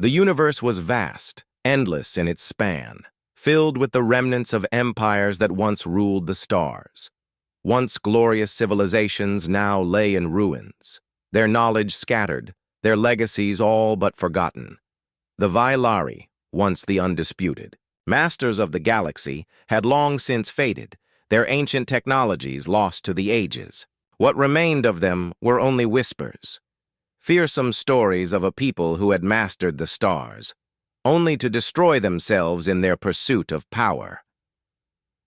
The universe was vast, endless in its span, filled with the remnants of empires that once ruled the stars. Once glorious civilizations now lay in ruins, their knowledge scattered, their legacies all but forgotten. The Vailari, once the undisputed, masters of the galaxy, had long since faded, their ancient technologies lost to the ages. What remained of them were only whispers, fearsome stories of a people who had mastered the stars, only to destroy themselves in their pursuit of power.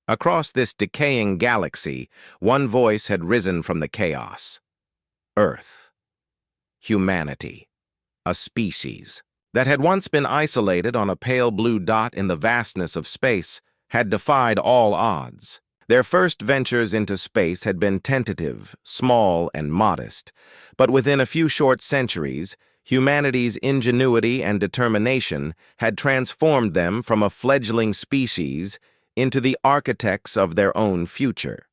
Across this decaying galaxy, one voice had risen from the chaos. Earth. Humanity. A species that had once been isolated on a pale blue dot in the vastness of space had defied all odds. Their first ventures into space had been tentative, small, and modest, but within a few short centuries, humanity's ingenuity and determination had transformed them from a fledgling species into the architects of their own future.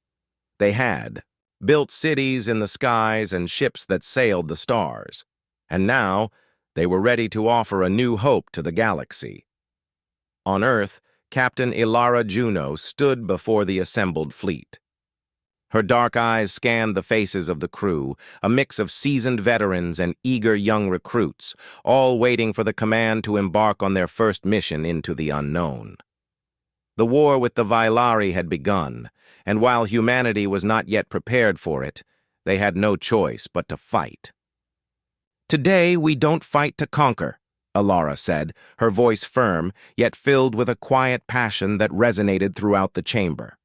They had built cities in the skies and ships that sailed the stars, and now they were ready to offer a new hope to the galaxy. On Earth, Captain Ilara Juno stood before the assembled fleet. Her dark eyes scanned the faces of the crew, a mix of seasoned veterans and eager young recruits, all waiting for the command to embark on their first mission into the unknown. The war with the Vailari had begun, and while humanity was not yet prepared for it, they had no choice but to fight. "Today we don't fight to conquer," Ilara said, her voice firm, yet filled with a quiet passion that resonated throughout the chamber.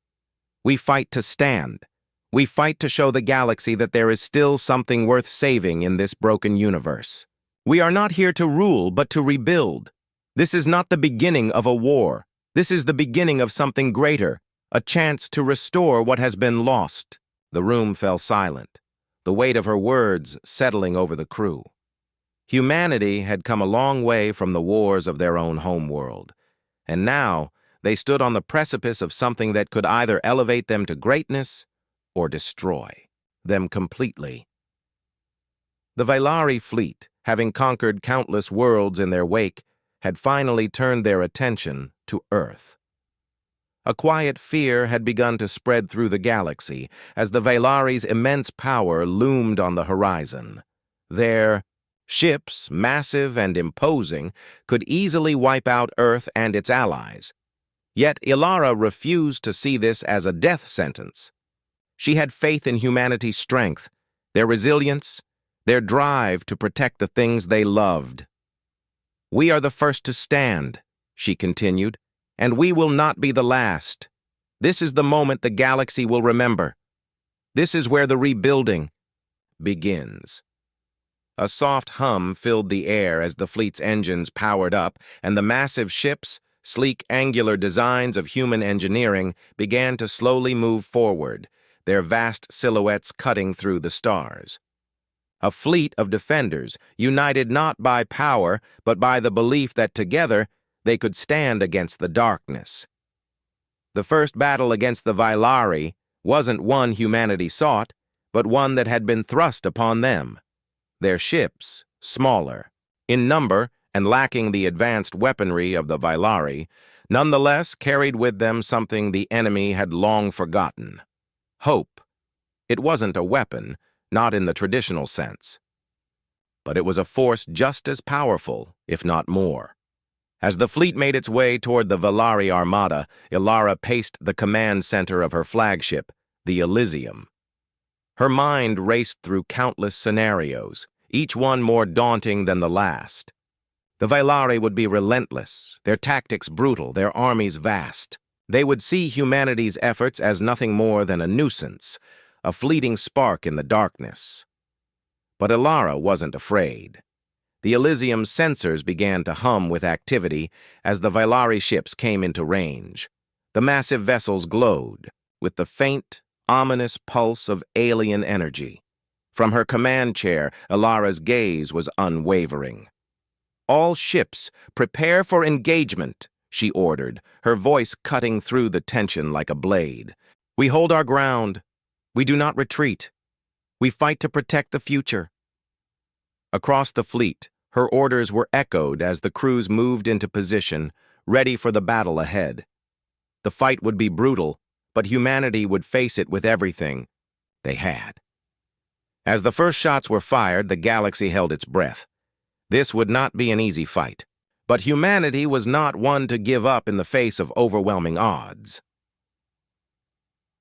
"We fight to stand. We fight to show the galaxy that there is still something worth saving in this broken universe. We are not here to rule, but to rebuild. This is not the beginning of a war. This is the beginning of something greater, a chance to restore what has been lost." The room fell silent, the weight of her words settling over the crew. Humanity had come a long way from the wars of their own homeworld, and now they stood on the precipice of something that could either elevate them to greatness or destroy them completely. The Vailari fleet, having conquered countless worlds in their wake, had finally turned their attention to Earth. A quiet fear had begun to spread through the galaxy as the Vailari's immense power loomed on the horizon. Their ships, massive and imposing, could easily wipe out Earth and its allies. Yet Ilara refused to see this as a death sentence. She had faith in humanity's strength, their resilience, their drive to protect the things they loved. "We are the first to stand," she continued, "and we will not be the last. This is the moment the galaxy will remember. This is where the rebuilding begins." A soft hum filled the air as the fleet's engines powered up, and the massive ships, sleek angular designs of human engineering, began to slowly move forward, their vast silhouettes cutting through the stars. A fleet of defenders, united not by power, but by the belief that together they could stand against the darkness. The first battle against the Vailari wasn't one humanity sought, but one that had been thrust upon them. Their ships, smaller, in number and lacking the advanced weaponry of the Vailari, nonetheless carried with them something the enemy had long forgotten: hope. It wasn't a weapon, not in the traditional sense, but it was a force just as powerful, if not more. As the fleet made its way toward the Vailari armada, Ilara paced the command center of her flagship, the Elysium. Her mind raced through countless scenarios, each one more daunting than the last. The Vailari would be relentless, their tactics brutal, their armies vast. They would see humanity's efforts as nothing more than a nuisance, a fleeting spark in the darkness. But Ilara wasn't afraid. The Elysium's sensors began to hum with activity as the Vailari ships came into range. The massive vessels glowed with the faint, ominous pulse of alien energy. From her command chair, Ilara's gaze was unwavering. "All ships, prepare for engagement," she ordered, her voice cutting through the tension like a blade. "We hold our ground. We do not retreat. We fight to protect the future." Across the fleet, Her orders were echoed as the crews moved into position, ready for the battle ahead. The fight would be brutal, but humanity would face it with everything they had. As the first shots were fired, the galaxy held its breath. This would not be an easy fight, but humanity was not one to give up in the face of overwhelming odds.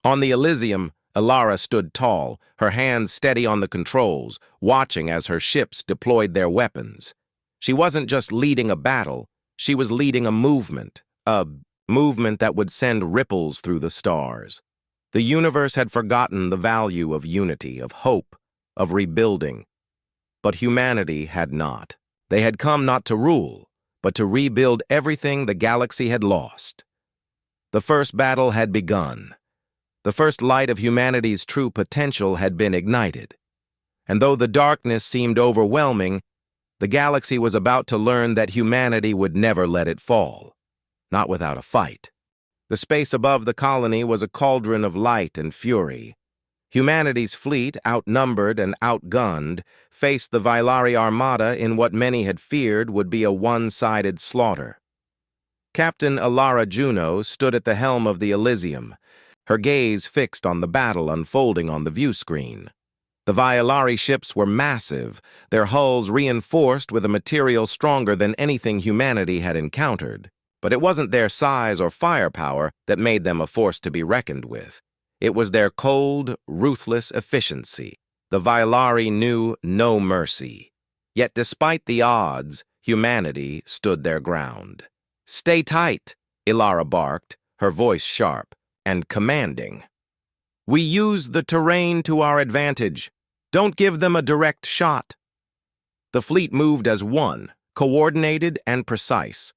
On the Elysium, Ilara stood tall, her hands steady on the controls, watching as her ships deployed their weapons. She wasn't just leading a battle, she was leading a movement that would send ripples through the stars. The universe had forgotten the value of unity, of hope, of rebuilding. But humanity had not. They had come not to rule, but to rebuild everything the galaxy had lost. The first battle had begun. The first light of humanity's true potential had been ignited. And though the darkness seemed overwhelming, the galaxy was about to learn that humanity would never let it fall, not without a fight. The space above the colony was a cauldron of light and fury. Humanity's fleet, outnumbered and outgunned, faced the Vailari armada in what many had feared would be a one-sided slaughter. Captain Ilara Juno stood at the helm of the Elysium, her gaze fixed on the battle unfolding on the view screen. The Vailari ships were massive, their hulls reinforced with a material stronger than anything humanity had encountered. But it wasn't their size or firepower that made them a force to be reckoned with. It was their cold, ruthless efficiency. The Vailari knew no mercy. Yet despite the odds, humanity stood their ground. "Stay tight," Ilara barked, her voice sharp and commanding. "We use the terrain to our advantage. Don't give them a direct shot." The fleet moved as one, coordinated and precise.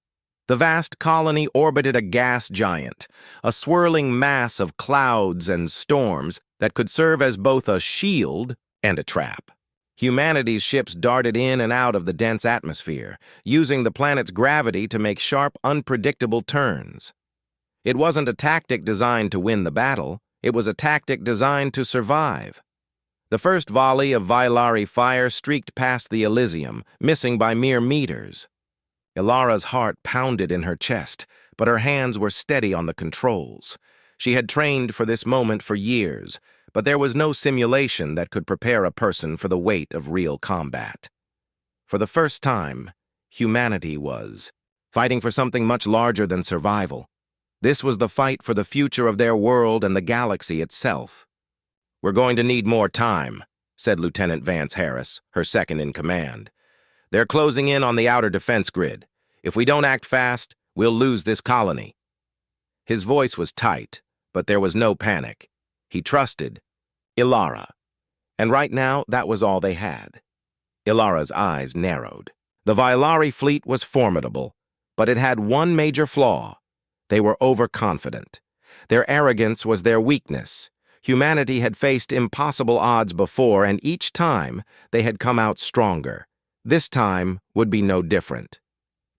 The vast colony orbited a gas giant, a swirling mass of clouds and storms that could serve as both a shield and a trap. Humanity's ships darted in and out of the dense atmosphere, using the planet's gravity to make sharp, unpredictable turns. It wasn't a tactic designed to win the battle, it was a tactic designed to survive. The first volley of Vailari fire streaked past the Elysium, missing by mere meters. Ilara's heart pounded in her chest, but her hands were steady on the controls. She had trained for this moment for years, but there was no simulation that could prepare a person for the weight of real combat. For the first time, humanity was fighting for something much larger than survival. This was the fight for the future of their world and the galaxy itself. "We're going to need more time," said Lieutenant Vance Harris, her second in command. "They're closing in on the outer defense grid. If we don't act fast, we'll lose this colony." His voice was tight, but there was no panic. He trusted Ilara. And right now, that was all they had. Ilara's eyes narrowed. The Vailari fleet was formidable, but it had one major flaw. They were overconfident. Their arrogance was their weakness. Humanity had faced impossible odds before, and each time they had come out stronger. This time would be no different.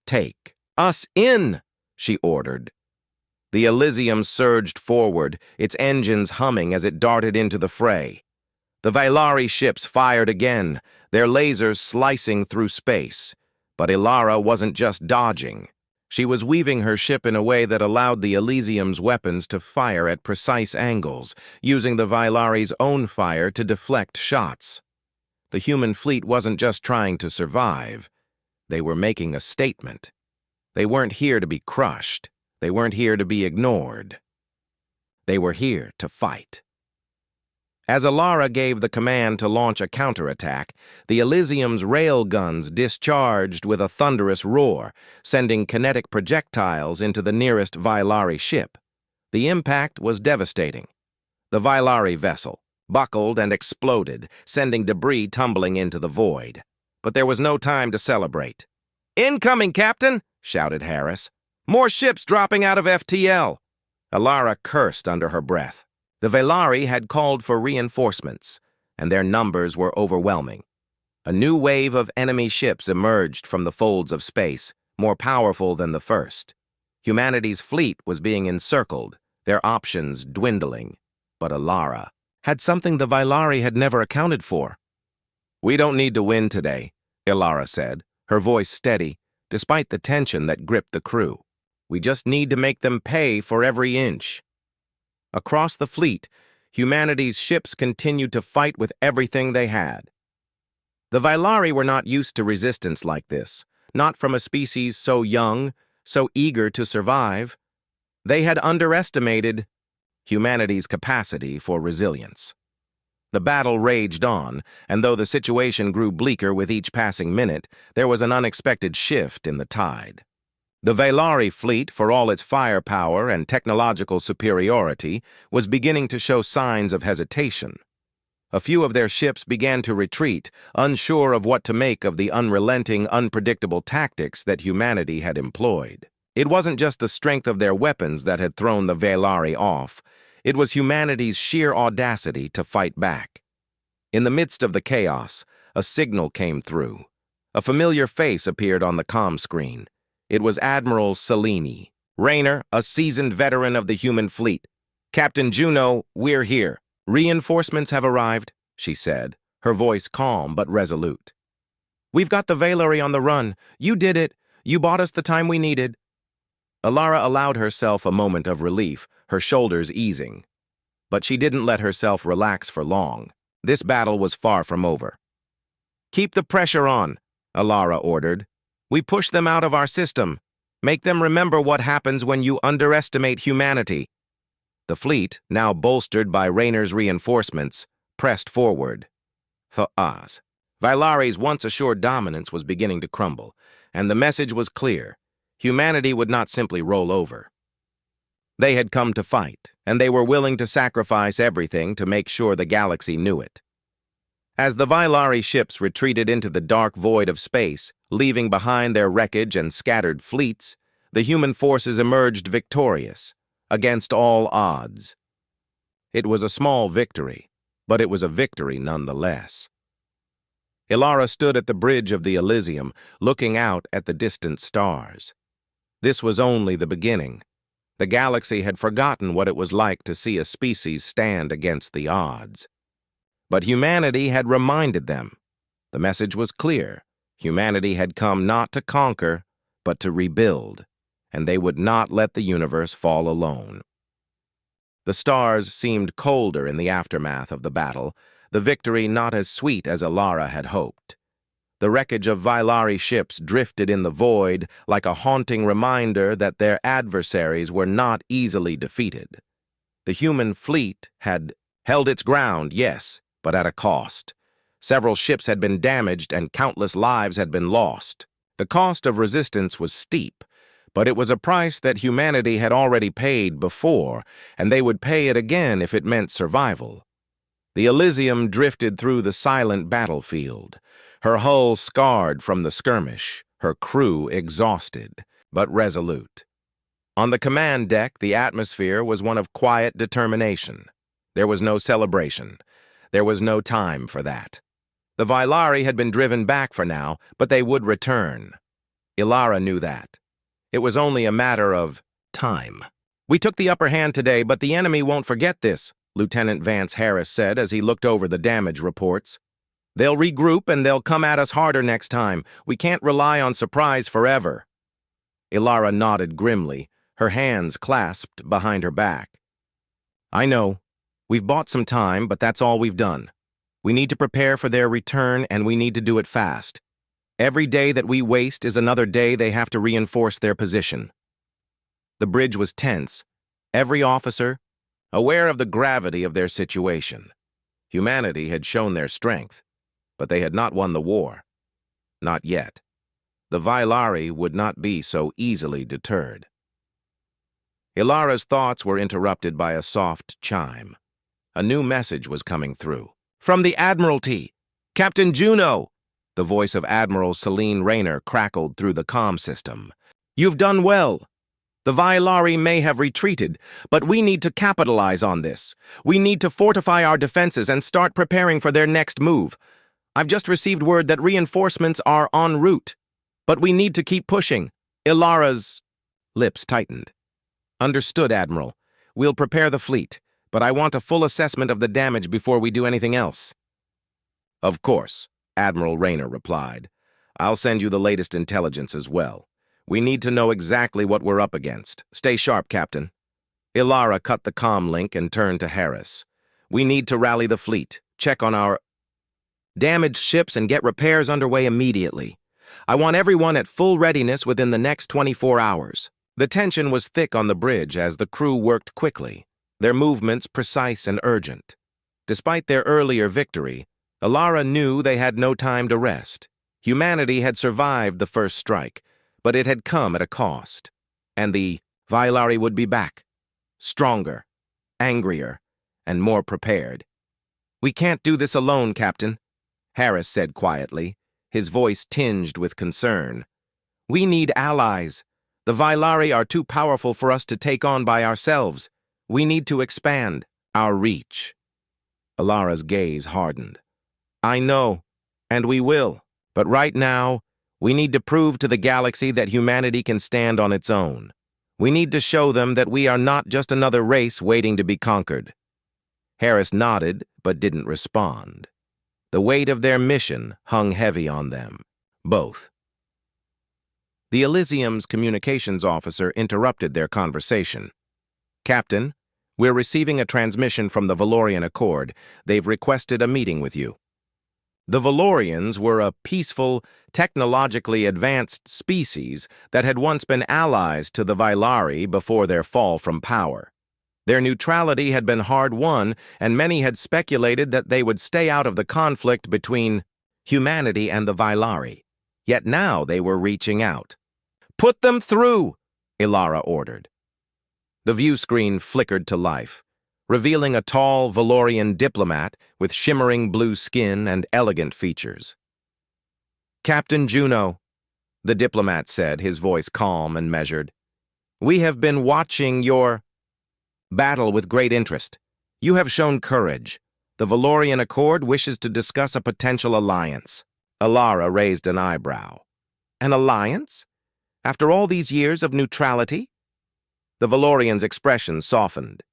"Take us in," she ordered. The Elysium surged forward, its engines humming as it darted into the fray. The Vailari ships fired again, their lasers slicing through space. But Ilara wasn't just dodging. She was weaving her ship in a way that allowed the Elysium's weapons to fire at precise angles, using the Vailari's own fire to deflect shots. The human fleet wasn't just trying to survive. They were making a statement. They weren't here to be crushed. They weren't here to be ignored. They were here to fight. As Ilara gave the command to launch a counterattack, the Elysium's rail guns discharged with a thunderous roar, sending kinetic projectiles into the nearest Vailari ship. The impact was devastating. The Vailari vessel buckled and exploded, sending debris tumbling into the void. But there was no time to celebrate. "Incoming, Captain!" shouted Harris. "More ships dropping out of FTL." Ilara cursed under her breath. The Vailari had called for reinforcements, and their numbers were overwhelming. A new wave of enemy ships emerged from the folds of space, more powerful than the first. Humanity's fleet was being encircled, their options dwindling. But Ilara had something the Vailari had never accounted for. "We don't need to win today," Ilara said, her voice steady, despite the tension that gripped the crew. "We just need to make them pay for every inch." Across the fleet, humanity's ships continued to fight with everything they had. The Vailari were not used to resistance like this, not from a species so young, so eager to survive. They had underestimated humanity's capacity for resilience. The battle raged on, and though the situation grew bleaker with each passing minute, there was an unexpected shift in the tide. The Vailari fleet, for all its firepower and technological superiority, was beginning to show signs of hesitation. A few of their ships began to retreat, unsure of what to make of the unrelenting, unpredictable tactics that humanity had employed. It wasn't just the strength of their weapons that had thrown the Vailari off. It was humanity's sheer audacity to fight back. In the midst of the chaos, a signal came through. A familiar face appeared on the comm screen. It was Admiral Selene. "Raynor, a seasoned veteran of the human fleet. Captain Juno, we're here. Reinforcements have arrived," she said, her voice calm but resolute. "We've got the Vailari on the run. You did it. You bought us the time we needed." Alara allowed herself a moment of relief, her shoulders easing. But she didn't let herself relax for long. This battle was far from over. "Keep the pressure on," Alara ordered. "We push them out of our system. Make them remember what happens when you underestimate humanity." The fleet, now bolstered by Raynor's reinforcements, pressed forward. Vailari's once assured dominance was beginning to crumble, and the message was clear. Humanity would not simply roll over. They had come to fight, and they were willing to sacrifice everything to make sure the galaxy knew it. As the Vailari ships retreated into the dark void of space, leaving behind their wreckage and scattered fleets, the human forces emerged victorious, against all odds. It was a small victory, but it was a victory nonetheless. Ilara stood at the bridge of the Elysium, looking out at the distant stars. This was only the beginning. The galaxy had forgotten what it was like to see a species stand against the odds. But humanity had reminded them. The message was clear. Humanity had come not to conquer, but to rebuild, and they would not let the universe fall alone. The stars seemed colder in the aftermath of the battle, the victory not as sweet as Alara had hoped. The wreckage of Vailari ships drifted in the void like a haunting reminder that their adversaries were not easily defeated. The human fleet had held its ground, yes, but at a cost. Several ships had been damaged and countless lives had been lost. The cost of resistance was steep, but it was a price that humanity had already paid before, and they would pay it again if it meant survival. The Elysium drifted through the silent battlefield, her hull scarred from the skirmish, her crew exhausted, but resolute. On the command deck, the atmosphere was one of quiet determination. There was no celebration. There was no time for that. The Vailari had been driven back for now, but they would return. Ilara knew that. It was only a matter of time. "We took the upper hand today, but the enemy won't forget this," Lieutenant Vance Harris said as he looked over the damage reports. "They'll regroup and they'll come at us harder next time. We can't rely on surprise forever." Ilara nodded grimly, her hands clasped behind her back. "I know. We've bought some time, but that's all we've done. We need to prepare for their return, and we need to do it fast. Every day that we waste is another day they have to reinforce their position." The bridge was tense, every officer aware of the gravity of their situation. Humanity had shown their strength, but they had not won the war. Not yet. The Vailari would not be so easily deterred. Ilara's thoughts were interrupted by a soft chime. A new message was coming through. "From the Admiralty! Captain Juno!" The voice of Admiral Selene Raynor crackled through the comm system. "You've done well. The Vailari may have retreated, but we need to capitalize on this. We need to fortify our defenses and start preparing for their next move. I've just received word that reinforcements are en route, but we need to keep pushing." Ilara's lips tightened. "Understood, Admiral. We'll prepare the fleet, but I want a full assessment of the damage before we do anything else." "Of course," Admiral Raynor replied. I'll send you the latest intelligence as well. We need to know exactly what we're up against. Stay sharp, Captain. Ilara cut the comm link and turned to Harris. We need to rally the fleet, check on our damaged ships and get repairs underway immediately. I want everyone at full readiness within the next 24 hours. The tension was thick on the bridge as the crew worked quickly, their movements precise and urgent. Despite their earlier victory, Ilara knew they had no time to rest. Humanity had survived the first strike, but it had come at a cost. And the Vailari would be back, stronger, angrier, and more prepared. We can't do this alone, Captain, Harris said quietly, his voice tinged with concern. We need allies. The Vailari are too powerful for us to take on by ourselves. We need to expand our reach. Ilara's gaze hardened. I know, and we will. But right now, we need to prove to the galaxy that humanity can stand on its own. We need to show them that we are not just another race waiting to be conquered. Harris nodded, but didn't respond. The weight of their mission hung heavy on them, both. The Elysium's communications officer interrupted their conversation. Captain, we're receiving a transmission from the Valorian Accord. They've requested a meeting with you. The Valorians were a peaceful, technologically advanced species that had once been allies to the Vailari before their fall from power. Their neutrality had been hard-won, and many had speculated that they would stay out of the conflict between humanity and the Vailari. Yet now they were reaching out. Put them through, Ilara ordered. The view screen flickered to life, revealing a tall Valorian diplomat with shimmering blue skin and elegant features. Captain Juno, the diplomat said, his voice calm and measured. We have been watching your battle with great interest. You have shown courage. The Valorian Accord wishes to discuss a potential alliance. Ilara raised an eyebrow. An alliance? After all these years of neutrality? The Valorian's expression softened.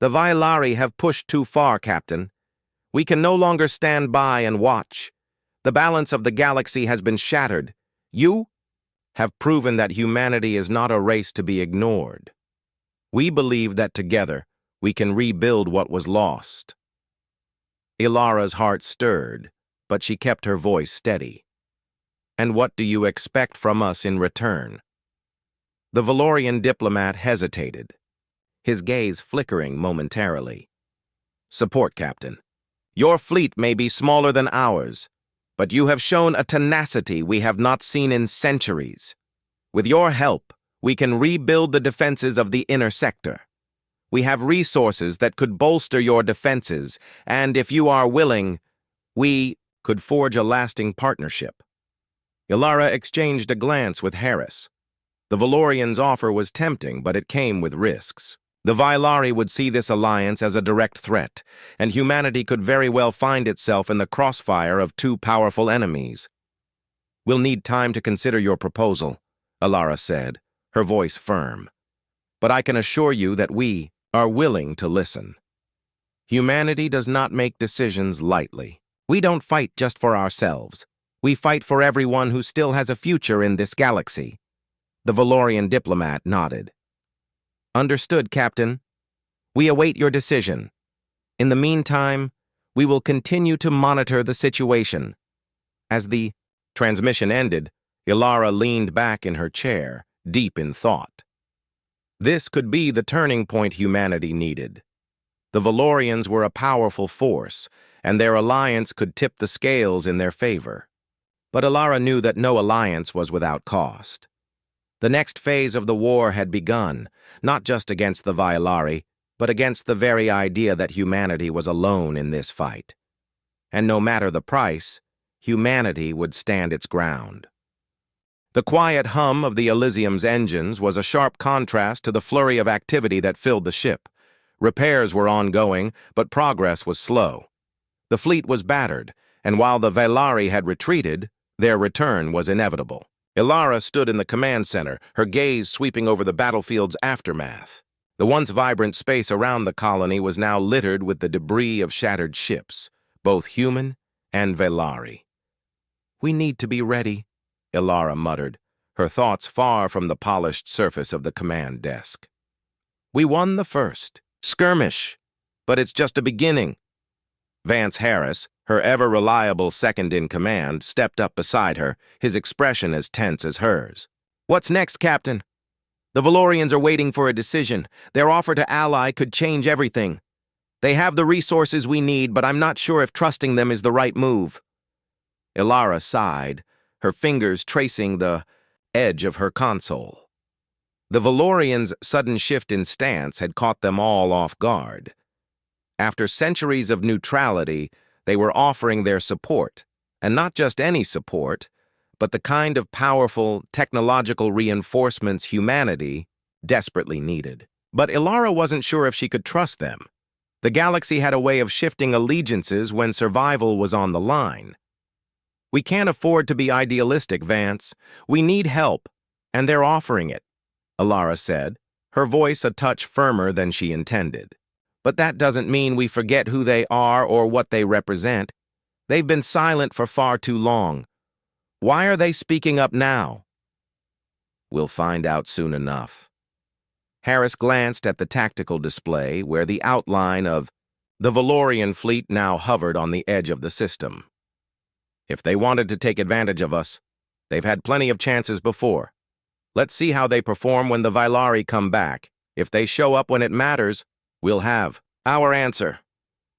The Vailari have pushed too far, Captain. We can no longer stand by and watch. The balance of the galaxy has been shattered. You have proven that humanity is not a race to be ignored. We believe that together we can rebuild what was lost. Ilara's heart stirred, but she kept her voice steady. And what do you expect from us in return? The Valorian diplomat hesitated, his gaze flickering momentarily. Support, Captain. Your fleet may be smaller than ours, but you have shown a tenacity we have not seen in centuries. With your help, we can rebuild the defenses of the inner sector. We have resources that could bolster your defenses, and if you are willing, we could forge a lasting partnership. Ilara exchanged a glance with Harris. The Valorian's offer was tempting, but it came with risks. The Vailari would see this alliance as a direct threat, and humanity could very well find itself in the crossfire of two powerful enemies. We'll need time to consider your proposal, Ilara said, her voice firm. But I can assure you that we are willing to listen. Humanity does not make decisions lightly. We don't fight just for ourselves. We fight for everyone who still has a future in this galaxy. The Valorian diplomat nodded. Understood, Captain. We await your decision. In the meantime, we will continue to monitor the situation. As the transmission ended, Ilara leaned back in her chair, deep in thought. This could be the turning point humanity needed. The Valorians were a powerful force, and their alliance could tip the scales in their favor. But Ilara knew that no alliance was without cost. The next phase of the war had begun, not just against the Vailari, but against the very idea that humanity was alone in this fight. And no matter the price, humanity would stand its ground. The quiet hum of the Elysium's engines was a sharp contrast to the flurry of activity that filled the ship. Repairs were ongoing, but progress was slow. The fleet was battered, and while the Vailari had retreated, their return was inevitable. Ilara stood in the command center, her gaze sweeping over the battlefield's aftermath. The once vibrant space around the colony was now littered with the debris of shattered ships, both human and Vailari. We need to be ready, Ilara muttered, her thoughts far from the polished surface of the command desk. We won the first skirmish, but it's just a beginning. Vance Harris, her ever-reliable second-in-command, stepped up beside her, his expression as tense as hers. What's next, Captain? The Valorians are waiting for a decision. Their offer to ally could change everything. They have the resources we need, but I'm not sure if trusting them is the right move. Ilara sighed, her fingers tracing the edge of her console. The Valorians' sudden shift in stance had caught them all off guard. After centuries of neutrality, they were offering their support, and not just any support, but the kind of powerful technological reinforcements humanity desperately needed. But Ilara wasn't sure if she could trust them. The galaxy had a way of shifting allegiances when survival was on the line. We can't afford to be idealistic, Vance. We need help, and they're offering it, Ilara said, her voice a touch firmer than she intended. But that doesn't mean we forget who they are or what they represent. They've been silent for far too long. Why are they speaking up now? We'll find out soon enough. Harris glanced at the tactical display where the outline of the Valorian fleet now hovered on the edge of the system. If they wanted to take advantage of us, they've had plenty of chances before. Let's see how they perform when the Vailari come back. If they show up when it matters, we'll have our answer.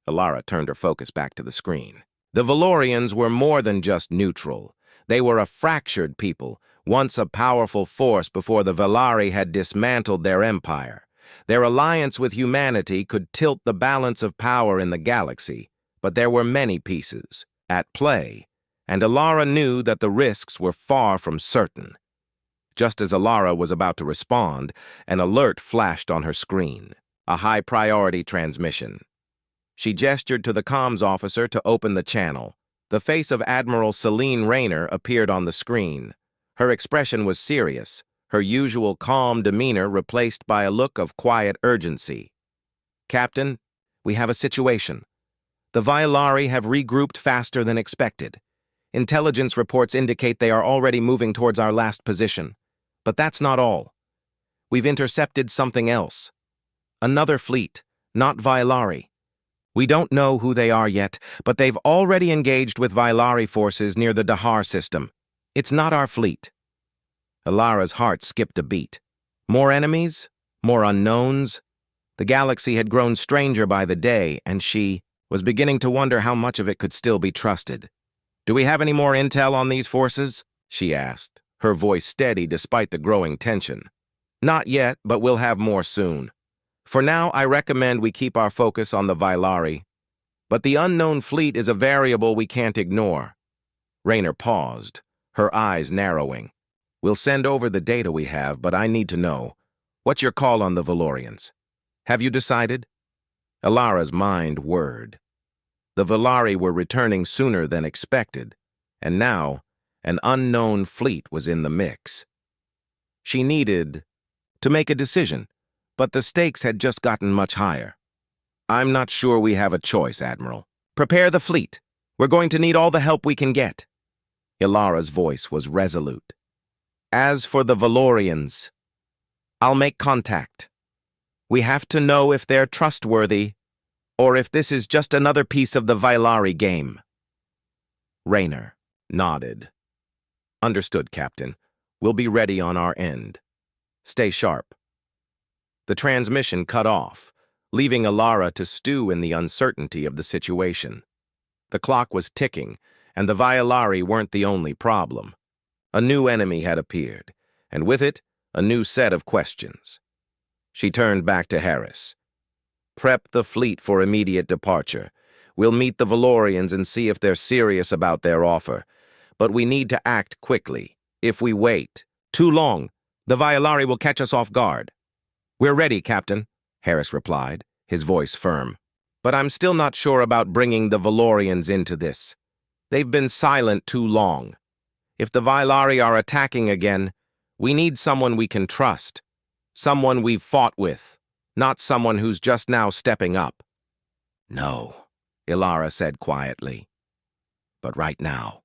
Ilara turned her focus back to the screen. The Valorians were more than just neutral. They were a fractured people, once a powerful force before the Vailari had dismantled their empire. Their alliance with humanity could tilt the balance of power in the galaxy, but there were many pieces at play, and Ilara knew that the risks were far from certain. Just as Ilara was about to respond, an alert flashed on her screen, a high-priority transmission. She gestured to the comms officer to open the channel. The face of Admiral Celine Rayner appeared on the screen. Her expression was serious, her usual calm demeanor replaced by a look of quiet urgency. Captain, we have a situation. The Vailari have regrouped faster than expected. Intelligence reports indicate they are already moving towards our last position. But that's not all. We've intercepted something else. Another fleet, not Vailari. We don't know who they are yet, but they've already engaged with Vailari forces near the Dahar system. It's not our fleet. Ilara's heart skipped a beat. More enemies? More unknowns? The galaxy had grown stranger by the day, and she was beginning to wonder how much of it could still be trusted. Do we have any more intel on these forces? She asked, her voice steady despite the growing tension. Not yet, but we'll have more soon. For now, I recommend we keep our focus on the Vailari. But the unknown fleet is a variable we can't ignore. Rayner paused, her eyes narrowing. We'll send over the data we have, but I need to know. What's your call on the Valorians? Have you decided? Ilara's mind whirred. The Vailari were returning sooner than expected, and now an unknown fleet was in the mix. She needed to make a decision, but the stakes had just gotten much higher. I'm not sure we have a choice, Admiral. Prepare the fleet. We're going to need all the help we can get. Ilara's voice was resolute. As for the Valorians, I'll make contact. We have to know if they're trustworthy, or if this is just another piece of the Vailari game. Rayner nodded. Understood, Captain. We'll be ready on our end. Stay sharp. The transmission cut off, leaving Ilara to stew in the uncertainty of the situation. The clock was ticking, and the Vailari weren't the only problem. A new enemy had appeared, and with it, a new set of questions. She turned back to Harris. Prep the fleet for immediate departure. We'll meet the Valorians and see if they're serious about their offer. But we need to act quickly. If we wait too long, the Vailari will catch us off guard. We're ready, Captain, Harris replied, his voice firm. But I'm still not sure about bringing the Valorians into this. They've been silent too long. If the Vailari are attacking again, we need someone we can trust. Someone we've fought with, not someone who's just now stepping up. No, Ilara said quietly. But right now,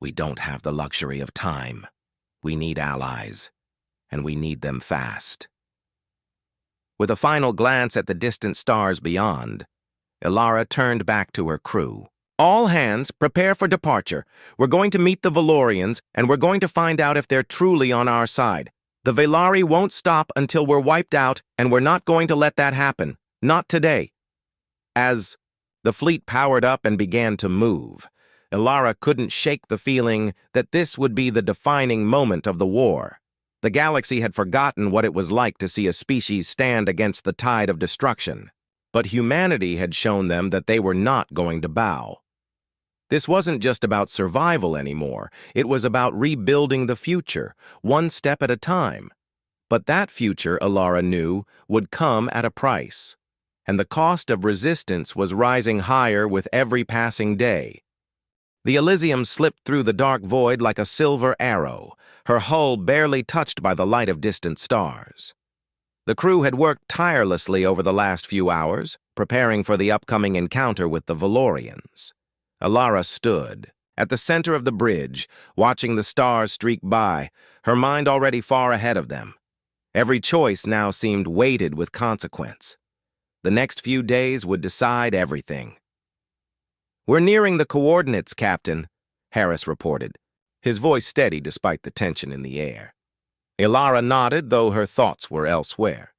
We don't have the luxury of time. We need allies, and we need them fast. With a final glance at the distant stars beyond, Ilara turned back to her crew. All hands, prepare for departure. We're going to meet the Valorians, and we're going to find out if they're truly on our side. The Velari won't stop until we're wiped out, and we're not going to let that happen. Not today. As the fleet powered up and began to move, Ilara couldn't shake the feeling that this would be the defining moment of the war. The galaxy had forgotten what it was like to see a species stand against the tide of destruction. But humanity had shown them that they were not going to bow. This wasn't just about survival anymore. It was about rebuilding the future, one step at a time. But that future, Ilara knew, would come at a price. And the cost of resistance was rising higher with every passing day. The Elysium slipped through the dark void like a silver arrow, her hull barely touched by the light of distant stars. The crew had worked tirelessly over the last few hours, preparing for the upcoming encounter with the Valorians. Ilara stood at the center of the bridge, watching the stars streak by, her mind already far ahead of them. Every choice now seemed weighted with consequence. The next few days would decide everything. "We're nearing the coordinates, Captain," Harris reported, his voice steady despite the tension in the air. Ilara nodded, though her thoughts were elsewhere.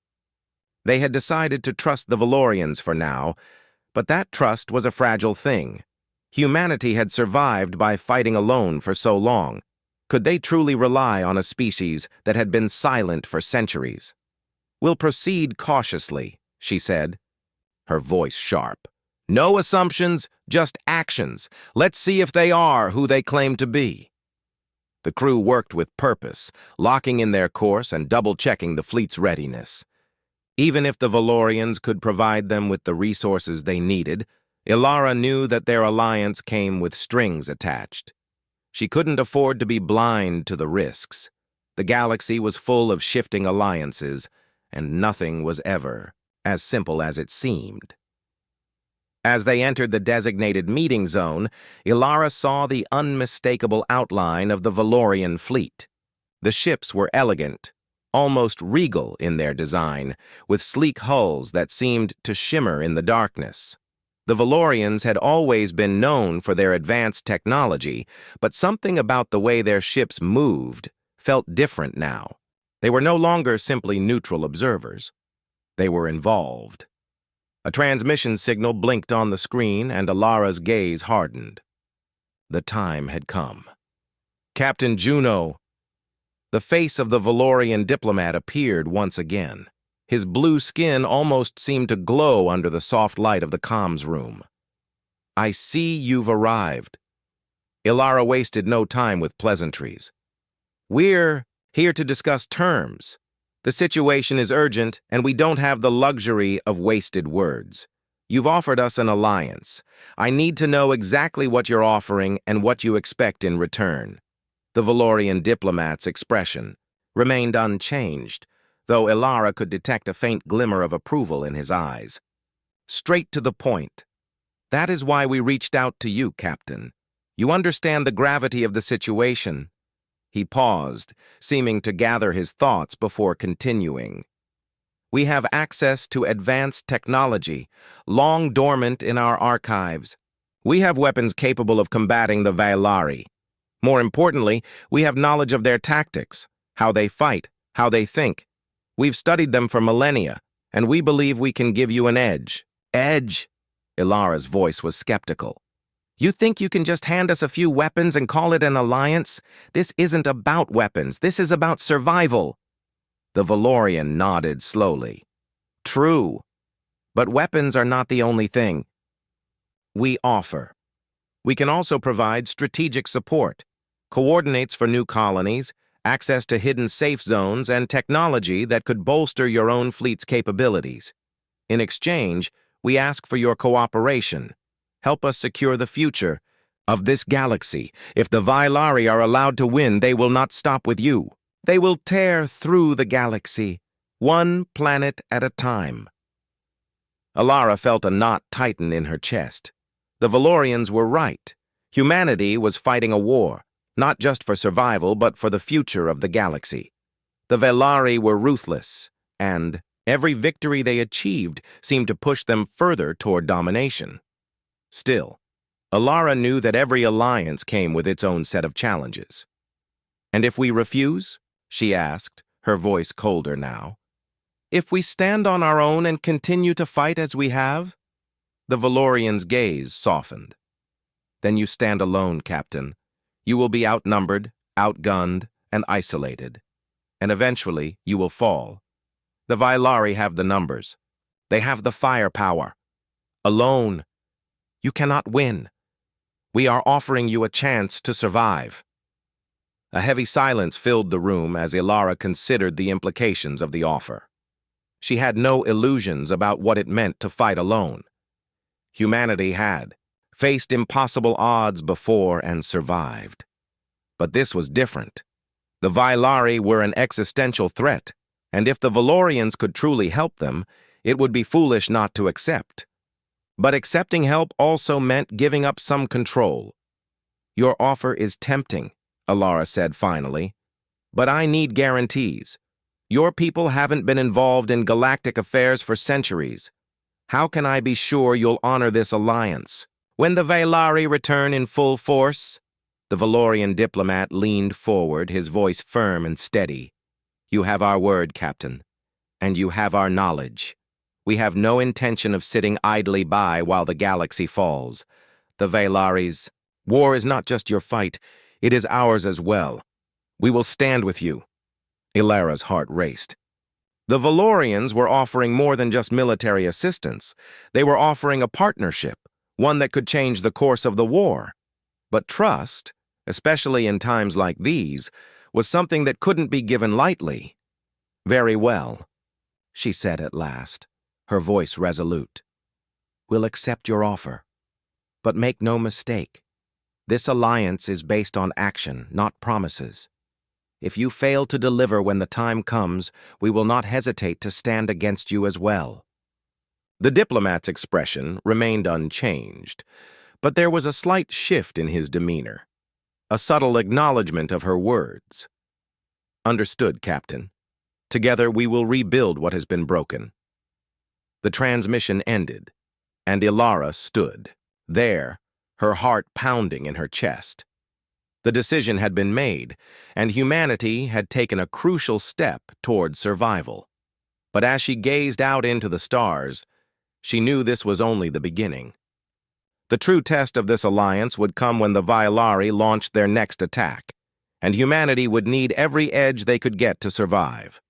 They had decided to trust the Valorians for now, but that trust was a fragile thing. Humanity had survived by fighting alone for so long. Could they truly rely on a species that had been silent for centuries? "We'll proceed cautiously," she said, her voice sharp. "No assumptions, just actions. Let's see if they are who they claim to be." The crew worked with purpose, locking in their course and double-checking the fleet's readiness. Even if the Valorians could provide them with the resources they needed, Ilara knew that their alliance came with strings attached. She couldn't afford to be blind to the risks. The galaxy was full of shifting alliances, and nothing was ever as simple as it seemed. As they entered the designated meeting zone, Ilara saw the unmistakable outline of the Valorian fleet. The ships were elegant, almost regal in their design, with sleek hulls that seemed to shimmer in the darkness. The Valorians had always been known for their advanced technology, but something about the way their ships moved felt different now. They were no longer simply neutral observers. They were involved. A transmission signal blinked on the screen, and Ilara's gaze hardened. The time had come. "Captain Juno." The face of the Valorian diplomat appeared once again. His blue skin almost seemed to glow under the soft light of the comms room. "I see you've arrived." Ilara wasted no time with pleasantries. "We're here to discuss terms. The situation is urgent, and we don't have the luxury of wasted words. You've offered us an alliance. I need to know exactly what you're offering and what you expect in return." The Valorian diplomat's expression remained unchanged, though Ilara could detect a faint glimmer of approval in his eyes. "Straight to the point. That is why we reached out to you, Captain. You understand the gravity of the situation." He paused, seeming to gather his thoughts before continuing. "We have access to advanced technology, long dormant in our archives. We have weapons capable of combating the Velari. More importantly, we have knowledge of their tactics, how they fight, how they think. We've studied them for millennia, and we believe we can give you an edge." "Edge?" Ilara's voice was skeptical. "You think you can just hand us a few weapons and call it an alliance? This isn't about weapons. This is about survival." The Valorian nodded slowly. "True. But weapons are not the only thing we offer. We can also provide strategic support, coordinates for new colonies, access to hidden safe zones, and technology that could bolster your own fleet's capabilities. In exchange, we ask for your cooperation. Help us secure the future of this galaxy. If the Velari are allowed to win, they will not stop with you. They will tear through the galaxy, one planet at a time." Ilara felt a knot tighten in her chest. The Valorians were right. Humanity was fighting a war, not just for survival, but for the future of the galaxy. The Velari were ruthless, and every victory they achieved seemed to push them further toward domination. Still, Alara knew that every alliance came with its own set of challenges. "And if we refuse?" she asked, her voice colder now. "If we stand on our own and continue to fight as we have?" The Valorian's gaze softened. "Then you stand alone, Captain. You will be outnumbered, outgunned, and isolated. And eventually, you will fall. The Vailari have the numbers. They have the firepower. Alone, you cannot win. We are offering you a chance to survive." A heavy silence filled the room as Ilara considered the implications of the offer. She had no illusions about what it meant to fight alone. Humanity had faced impossible odds before and survived. But this was different. The Vailari were an existential threat, and if the Valorians could truly help them, it would be foolish not to accept. But accepting help also meant giving up some control. "Your offer is tempting," Alara said finally, "but I need guarantees. Your people haven't been involved in galactic affairs for centuries. How can I be sure you'll honor this alliance? When the Vailari return in full force?" The Valorian diplomat leaned forward, his voice firm and steady. "You have our word, Captain, and you have our knowledge. We have no intention of sitting idly by while the galaxy falls. The Vailari's war is not just your fight, it is ours as well. We will stand with you." Ilara's heart raced. The Valorians were offering more than just military assistance. They were offering a partnership, one that could change the course of the war. But trust, especially in times like these, was something that couldn't be given lightly. "Very well," she said at last, her voice resolute. "We'll accept your offer. But make no mistake, this alliance is based on action, not promises. If you fail to deliver when the time comes, we will not hesitate to stand against you as well." The diplomat's expression remained unchanged, but there was a slight shift in his demeanor, a subtle acknowledgement of her words. "Understood, Captain. Together we will rebuild what has been broken." The transmission ended, and Ilara stood, there, her heart pounding in her chest. The decision had been made, and humanity had taken a crucial step toward survival. But as she gazed out into the stars, she knew this was only the beginning. The true test of this alliance would come when the Vailari launched their next attack, and humanity would need every edge they could get to survive.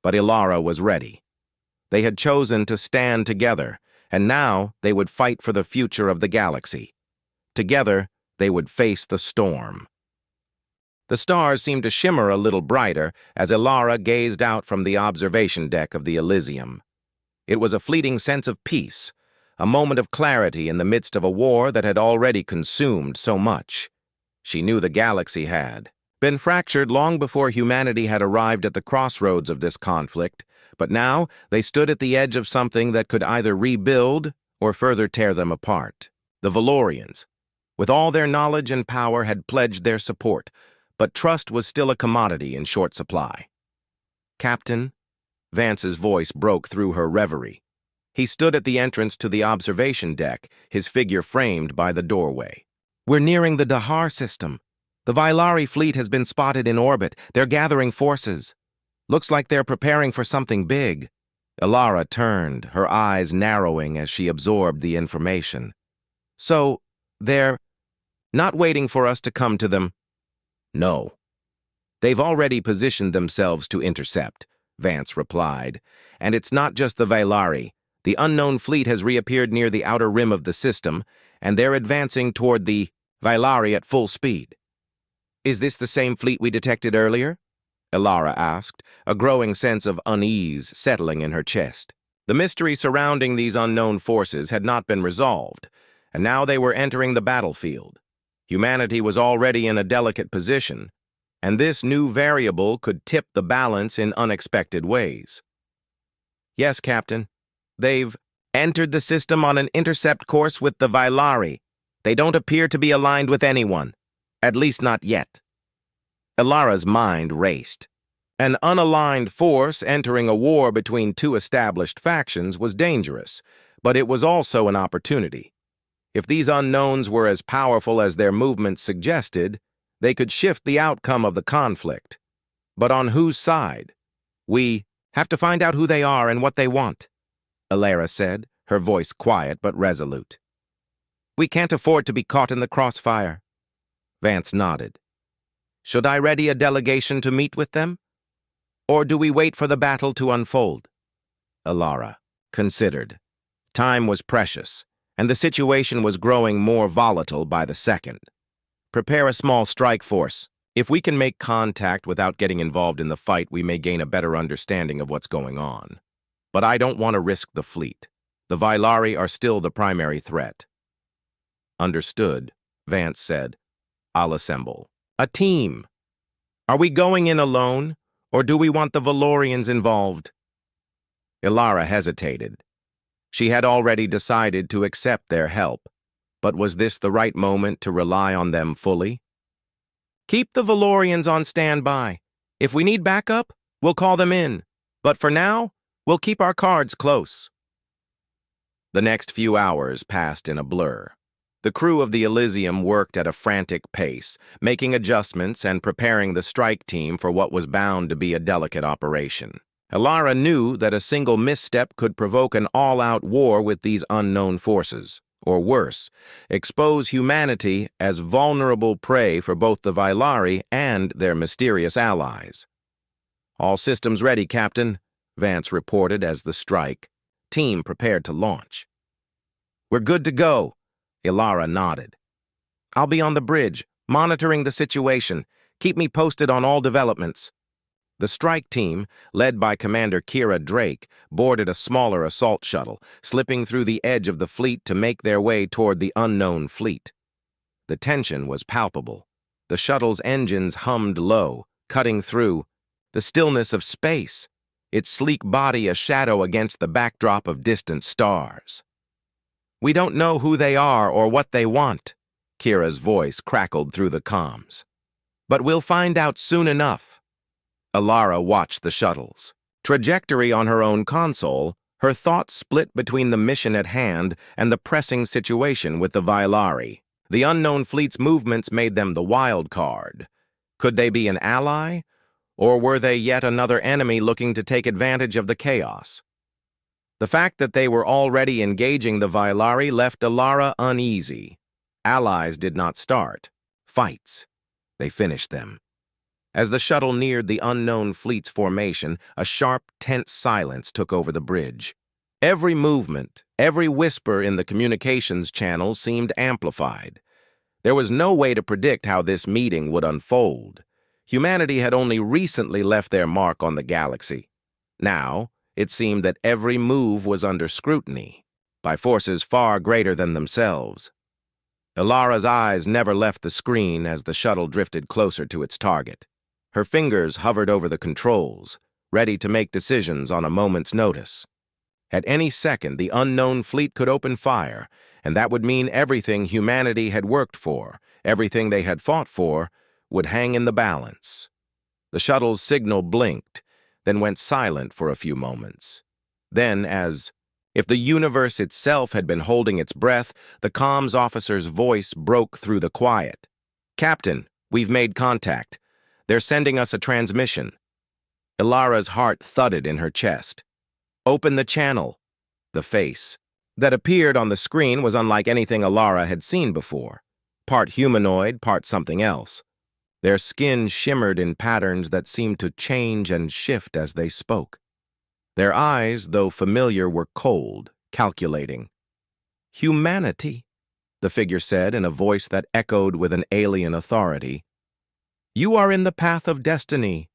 But Ilara was ready. They had chosen to stand together, and now they would fight for the future of the galaxy. Together, they would face the storm. The stars seemed to shimmer a little brighter as Ilara gazed out from the observation deck of the Elysium. It was a fleeting sense of peace, a moment of clarity in the midst of a war that had already consumed so much. She knew the galaxy had been fractured long before humanity had arrived at the crossroads of this conflict, but now they stood at the edge of something that could either rebuild or further tear them apart. The Valorians, with all their knowledge and power, had pledged their support, but trust was still a commodity in short supply. "Captain," Vance's voice broke through her reverie. He stood at the entrance to the observation deck, his figure framed by the doorway. "We're nearing the Dahar system. The Vailari fleet has been spotted in orbit. They're gathering forces. Looks like they're preparing for something big." Ilara turned, her eyes narrowing as she absorbed the information. "So, they're not waiting for us to come to them?" "No. They've already positioned themselves to intercept," Vance replied. "And it's not just the Vailari. The unknown fleet has reappeared near the outer rim of the system, and they're advancing toward the Vailari at full speed." "Is this the same fleet we detected earlier?" Ilara asked, a growing sense of unease settling in her chest. The mystery surrounding these unknown forces had not been resolved, and now they were entering the battlefield. Humanity was already in a delicate position, and this new variable could tip the balance in unexpected ways. "Yes, Captain. They've entered the system on an intercept course with the Vailari. They don't appear to be aligned with anyone." At least not yet. Ilara's mind raced. An unaligned force entering a war between two established factions was dangerous, but it was also an opportunity. If these unknowns were as powerful as their movements suggested, they could shift the outcome of the conflict. But on whose side? We have to find out who they are and what they want, Ilara said, her voice quiet but resolute. We can't afford to be caught in the crossfire. Vance nodded. Should I ready a delegation to meet with them? Or do we wait for the battle to unfold? Ilara considered. Time was precious, and the situation was growing more volatile by the second. Prepare a small strike force. If we can make contact without getting involved in the fight, we may gain a better understanding of what's going on. But I don't want to risk the fleet. The Vailari are still the primary threat. Understood, Vance said. I'll assemble. A team. Are we going in alone, or do we want the Valorians involved? Ilara hesitated. She had already decided to accept their help, but was this the right moment to rely on them fully? Keep the Valorians on standby. If we need backup, we'll call them in. But for now, we'll keep our cards close. The next few hours passed in a blur. The crew of the Elysium worked at a frantic pace, making adjustments and preparing the strike team for what was bound to be a delicate operation. Ilara knew that a single misstep could provoke an all-out war with these unknown forces, or worse, expose humanity as vulnerable prey for both the Vailari and their mysterious allies. All systems ready, Captain, Vance reported as the strike team prepared to launch. We're good to go, Ilara nodded. I'll be on the bridge, monitoring the situation. Keep me posted on all developments. The strike team, led by Commander Kira Drake, boarded a smaller assault shuttle, slipping through the edge of the fleet to make their way toward the unknown fleet. The tension was palpable. The shuttle's engines hummed low, cutting through the stillness of space, its sleek body a shadow against the backdrop of distant stars. We don't know who they are or what they want, Kira's voice crackled through the comms. But we'll find out soon enough. Ilara watched the shuttles. Trajectory on her own console, her thoughts split between the mission at hand and the pressing situation with the Vailari. The unknown fleet's movements made them the wild card. Could they be an ally? Or were they yet another enemy looking to take advantage of the chaos? The fact that they were already engaging the Vailari left Ilara uneasy. Allies did not start. Fights. They finished them. As the shuttle neared the unknown fleet's formation, a sharp, tense silence took over the bridge. Every movement, every whisper in the communications channel seemed amplified. There was no way to predict how this meeting would unfold. Humanity had only recently left their mark on the galaxy. Now, it seemed that every move was under scrutiny, by forces far greater than themselves. Ilara's eyes never left the screen as the shuttle drifted closer to its target. Her fingers hovered over the controls, ready to make decisions on a moment's notice. At any second, the unknown fleet could open fire, and that would mean everything humanity had worked for, everything they had fought for, would hang in the balance. The shuttle's signal blinked, then went silent for a few moments. Then, as if the universe itself had been holding its breath, the comms officer's voice broke through the quiet. Captain, we've made contact. They're sending us a transmission. Ilara's heart thudded in her chest. Open the channel. The face that appeared on the screen was unlike anything Ilara had seen before. Part humanoid, part something else. Their skin shimmered in patterns that seemed to change and shift as they spoke. Their eyes, though familiar, were cold, calculating. Humanity, the figure said in a voice that echoed with an alien authority. You are in the path of destiny.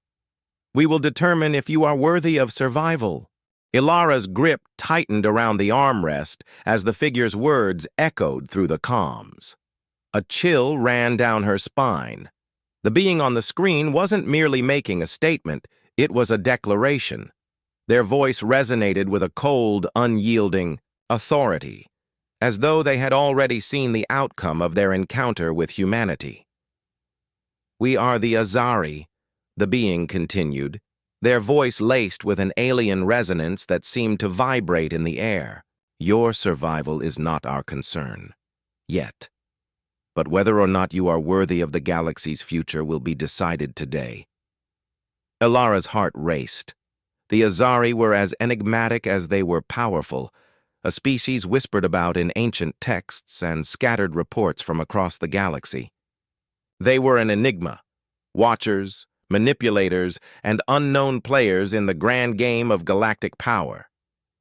We will determine if you are worthy of survival. Ilara's grip tightened around the armrest as the figure's words echoed through the comms. A chill ran down her spine. The being on the screen wasn't merely making a statement, it was a declaration. Their voice resonated with a cold, unyielding authority, as though they had already seen the outcome of their encounter with humanity. "We are the Azari," the being continued, their voice laced with an alien resonance that seemed to vibrate in the air. "Your survival is not our concern. Yet. But whether or not you are worthy of the galaxy's future will be decided today." Ilara's heart raced. The Azari were as enigmatic as they were powerful, a species whispered about in ancient texts and scattered reports from across the galaxy. They were an enigma, watchers, manipulators, and unknown players in the grand game of galactic power.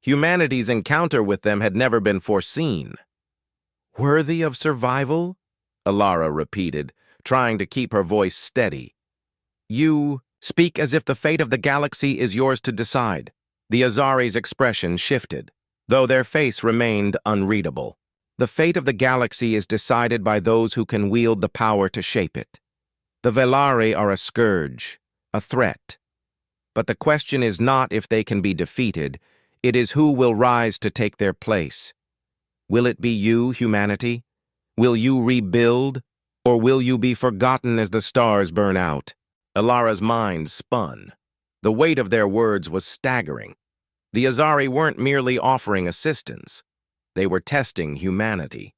Humanity's encounter with them had never been foreseen. "Worthy of survival?" Ilara repeated, trying to keep her voice steady. "You speak as if the fate of the galaxy is yours to decide." The Azari's expression shifted, though their face remained unreadable. "The fate of the galaxy is decided by those who can wield the power to shape it. The Velari are a scourge, a threat. But the question is not if they can be defeated, it is who will rise to take their place. Will it be you, humanity? Will you rebuild? Or will you be forgotten as the stars burn out?" Ilara's mind spun. The weight of their words was staggering. The Azari weren't merely offering assistance. They were testing humanity.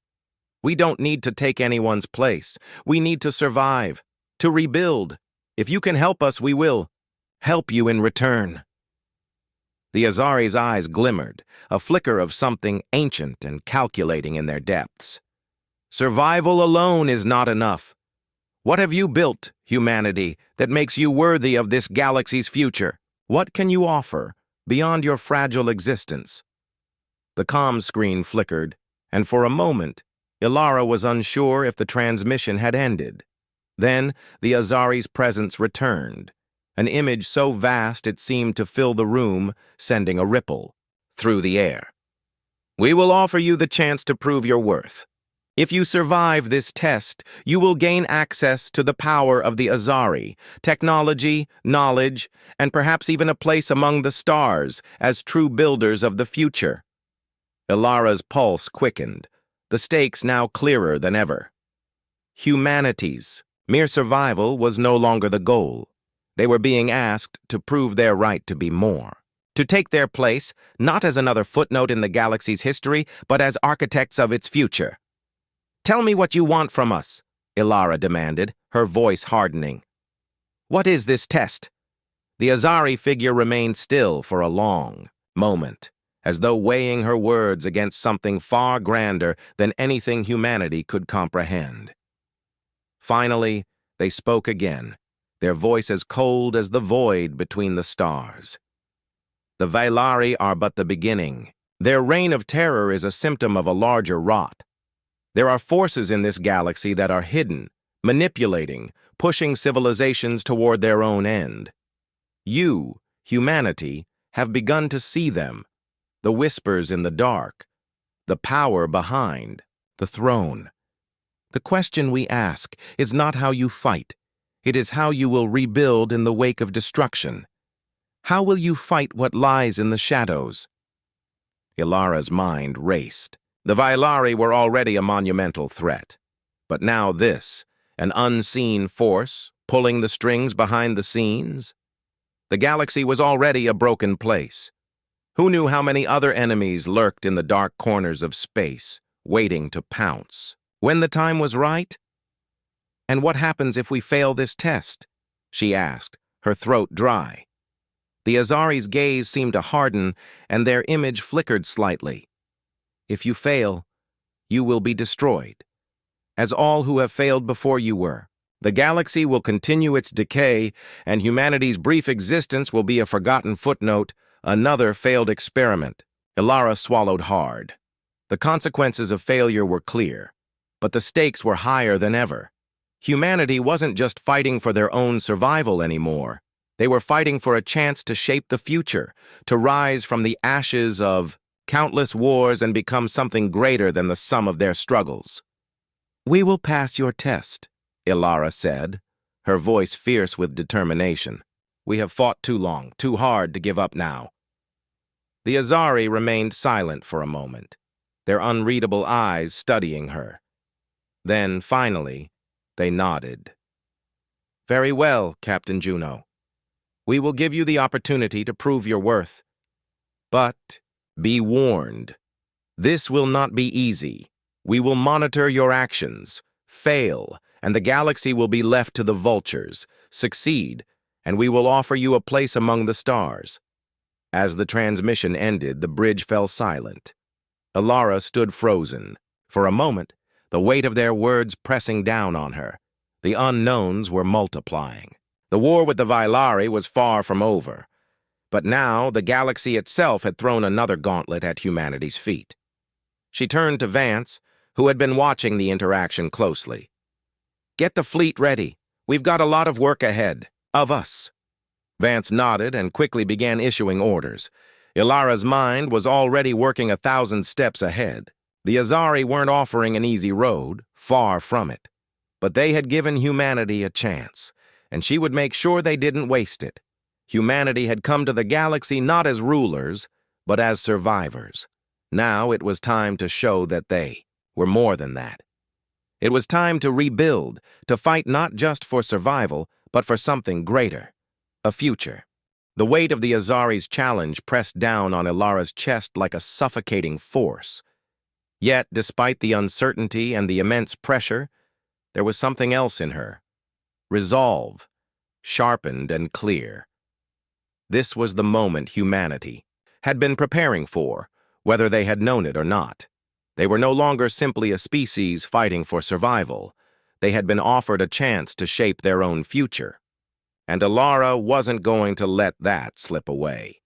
"We don't need to take anyone's place. We need to survive, to rebuild. If you can help us, we will help you in return." The Azari's eyes glimmered, a flicker of something ancient and calculating in their depths. "Survival alone is not enough. What have you built, humanity, that makes you worthy of this galaxy's future? What can you offer beyond your fragile existence?" The comm screen flickered, and for a moment, Ilara was unsure if the transmission had ended. Then the Azari's presence returned, an image so vast it seemed to fill the room, sending a ripple through the air. "We will offer you the chance to prove your worth. If you survive this test, you will gain access to the power of the Azari, technology, knowledge, and perhaps even a place among the stars as true builders of the future." Ilara's pulse quickened, the stakes now clearer than ever. Humanity's mere survival was no longer the goal. They were being asked to prove their right to be more, to take their place not as another footnote in the galaxy's history, but as architects of its future. "Tell me what you want from us," Ilara demanded, her voice hardening. "What is this test?" The Azari figure remained still for a long moment, as though weighing her words against something far grander than anything humanity could comprehend. Finally, they spoke again, their voice as cold as the void between the stars. "The Velari are but the beginning. Their reign of terror is a symptom of a larger rot. There are forces in this galaxy that are hidden, manipulating, pushing civilizations toward their own end. You, humanity, have begun to see them, the whispers in the dark, the power behind the throne. The question we ask is not how you fight, it is how you will rebuild in the wake of destruction. How will you fight what lies in the shadows?" Ilara's mind raced. The Velari were already a monumental threat. But now this, an unseen force, pulling the strings behind the scenes? The galaxy was already a broken place. Who knew how many other enemies lurked in the dark corners of space, waiting to pounce? When the time was right? "And what happens if we fail this test?" she asked, her throat dry. The Azari's gaze seemed to harden, and their image flickered slightly. "If you fail, you will be destroyed, as all who have failed before you were. The galaxy will continue its decay, and humanity's brief existence will be a forgotten footnote, another failed experiment." Ilara swallowed hard. The consequences of failure were clear, but the stakes were higher than ever. Humanity wasn't just fighting for their own survival anymore. They were fighting for a chance to shape the future, to rise from the ashes of countless wars and become something greater than the sum of their struggles. "We will pass your test," Ilara said, her voice fierce with determination. "We have fought too long, too hard to give up now." The Azari remained silent for a moment, their unreadable eyes studying her. Then, finally, they nodded. Very well, Captain Juno. We will give you the opportunity to prove your worth. But be warned, this will not be easy. We will monitor your actions. Fail, and the galaxy will be left to the vultures. Succeed, and we will offer you a place among the stars. As the transmission ended, the bridge fell silent. Alara stood frozen. For a moment, the weight of their words pressing down on her. The unknowns were multiplying. The war with the Vailari was far from over. But now the galaxy itself had thrown another gauntlet at humanity's feet. She turned to Vance, who had been watching the interaction closely. "Get the fleet ready. We've got a lot of work ahead. Of us." Vance nodded and quickly began issuing orders. Ilara's mind was already working 1,000 steps ahead. The Azari weren't offering an easy road, far from it. But they had given humanity a chance, and she would make sure they didn't waste it. Humanity had come to the galaxy not as rulers, but as survivors. Now it was time to show that they were more than that. It was time to rebuild, to fight not just for survival, but for something greater, a future. The weight of the Azari's challenge pressed down on Ilara's chest like a suffocating force. Yet, despite the uncertainty and the immense pressure, there was something else in her. Resolve, sharpened and clear. This was the moment humanity had been preparing for, whether they had known it or not. They were no longer simply a species fighting for survival. They had been offered a chance to shape their own future. And Ilara wasn't going to let that slip away.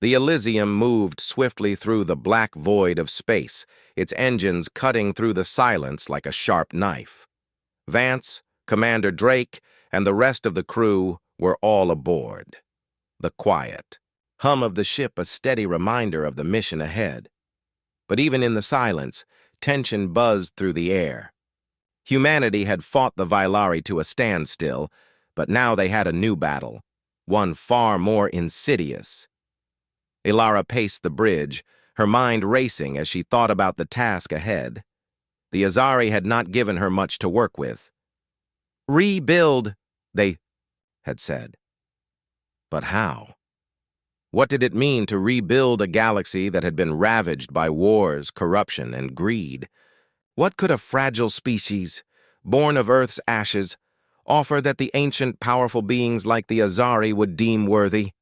The Elysium moved swiftly through the black void of space, its engines cutting through the silence like a sharp knife. Vance, Commander Drake, and the rest of the crew were all aboard. The quiet hum of the ship a steady reminder of the mission ahead. But even in the silence, tension buzzed through the air. Humanity had fought the Vailari to a standstill, but now they had a new battle, one far more insidious. Ilara paced the bridge, her mind racing as she thought about the task ahead. The Azari had not given her much to work with. "Rebuild," they had said. But how? What did it mean to rebuild a galaxy that had been ravaged by wars, corruption, and greed? What could a fragile species, born of Earth's ashes, offer that the ancient, powerful beings like the Azari would deem worthy?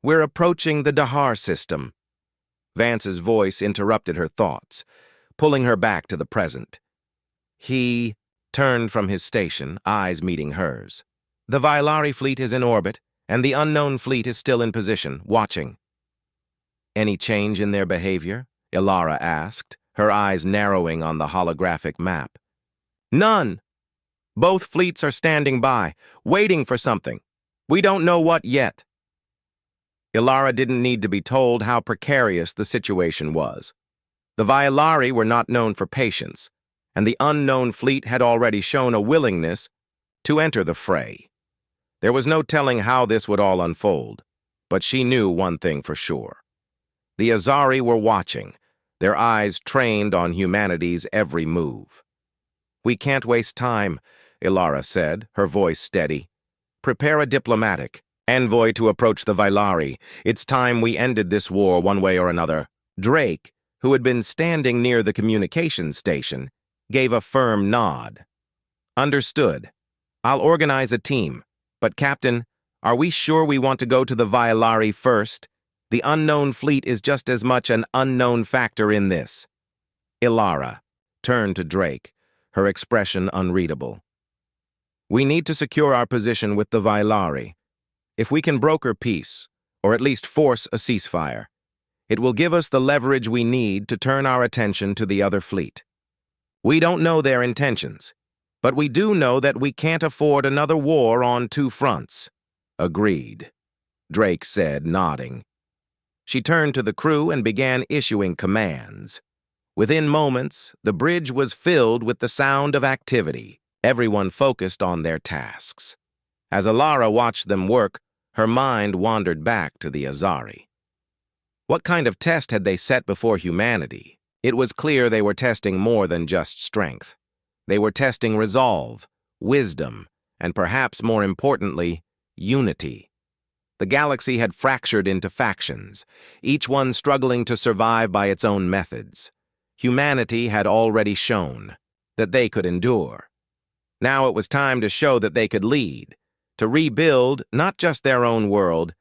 "We're approaching the Dahar system." Vance's voice interrupted her thoughts, pulling her back to the present. He turned from his station, eyes meeting hers. "The Vailari fleet is in orbit, and the unknown fleet is still in position, watching." "Any change in their behavior?" Ilara asked, her eyes narrowing on the holographic map. "None. Both fleets are standing by, waiting for something. We don't know what yet." Ilara didn't need to be told how precarious the situation was. The Vailari were not known for patience, and the unknown fleet had already shown a willingness to enter the fray. There was no telling how this would all unfold, but she knew one thing for sure. The Azari were watching, their eyes trained on humanity's every move. "We can't waste time," Ilara said, her voice steady. "Prepare a diplomatic envoy to approach the Vailari. It's time we ended this war one way or another." Drake, who had been standing near the communications station, gave a firm nod. "Understood. I'll organize a team. But, Captain, are we sure we want to go to the Vailari first? The unknown fleet is just as much an unknown factor in this." Ilara turned to Drake, her expression unreadable. "We need to secure our position with the Vailari. If we can broker peace, or at least force a ceasefire, it will give us the leverage we need to turn our attention to the other fleet. We don't know their intentions, but we do know that we can't afford another war on two fronts." "Agreed," Drake said, nodding. She turned to the crew and began issuing commands. Within moments, the bridge was filled with the sound of activity, everyone focused on their tasks. As Ilara watched them work, her mind wandered back to the Azari. What kind of test had they set before humanity? It was clear they were testing more than just strength. They were testing resolve, wisdom, and perhaps more importantly, unity. The galaxy had fractured into factions, each one struggling to survive by its own methods. Humanity had already shown that they could endure. Now it was time to show that they could lead, to rebuild not just their own world,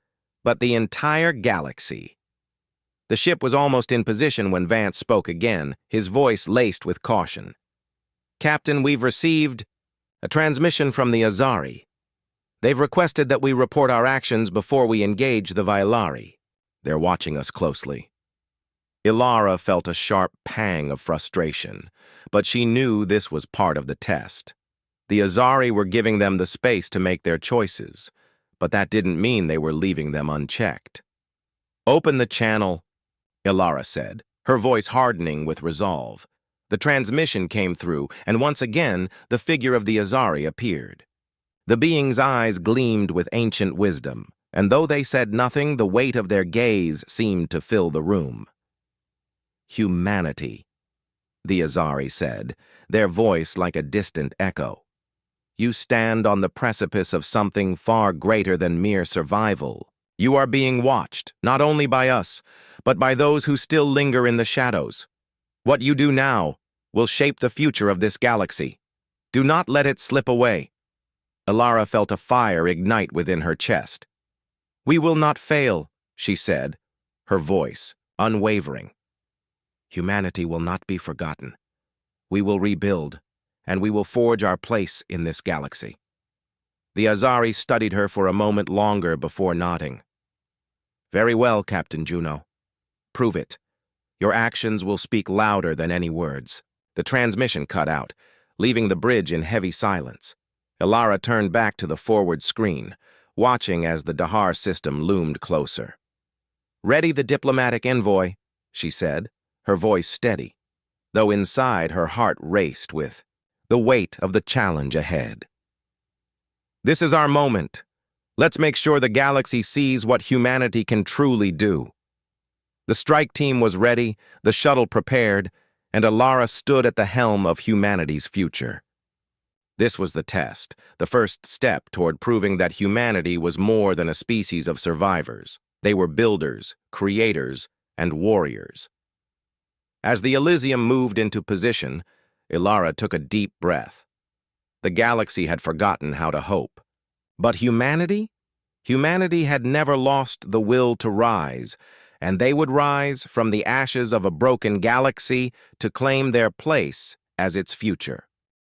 but the entire galaxy. The ship was almost in position when Vance spoke again, his voice laced with caution. "Captain, we've received a transmission from the Azari. They've requested that we report our actions before we engage the Vailari. They're watching us closely." Ilara felt a sharp pang of frustration, but she knew this was part of the test. The Azari were giving them the space to make their choices, but that didn't mean they were leaving them unchecked. "Open the channel," Ilara said, her voice hardening with resolve. The transmission came through, and once again the figure of the Azari appeared. The being's eyes gleamed with ancient wisdom, and though they said nothing, the weight of their gaze seemed to fill the room. "Humanity," the Azari said, their voice like a distant echo. "You stand on the precipice of something far greater than mere survival. You are being watched, not only by us, but by those who still linger in the shadows. What you do now will shape the future of this galaxy. Do not let it slip away." Ilara felt a fire ignite within her chest. "We will not fail," she said, her voice unwavering. "Humanity will not be forgotten. We will rebuild, and we will forge our place in this galaxy." The Azari studied her for a moment longer before nodding. "Very well, Captain Juno. Prove it. Your actions will speak louder than any words." The transmission cut out, leaving the bridge in heavy silence. Ilara turned back to the forward screen, watching as the Dahar system loomed closer. "Ready the diplomatic envoy," she said, her voice steady, though inside her heart raced with the weight of the challenge ahead. "This is our moment. Let's make sure the galaxy sees what humanity can truly do." The strike team was ready, the shuttle prepared, and Ilara stood at the helm of humanity's future. This was the test, the first step toward proving that humanity was more than a species of survivors. They were builders, creators, and warriors. As the Elysium moved into position, Ilara took a deep breath. The galaxy had forgotten how to hope. But humanity? Humanity had never lost the will to rise, and they would rise from the ashes of a broken galaxy to claim their place as its future.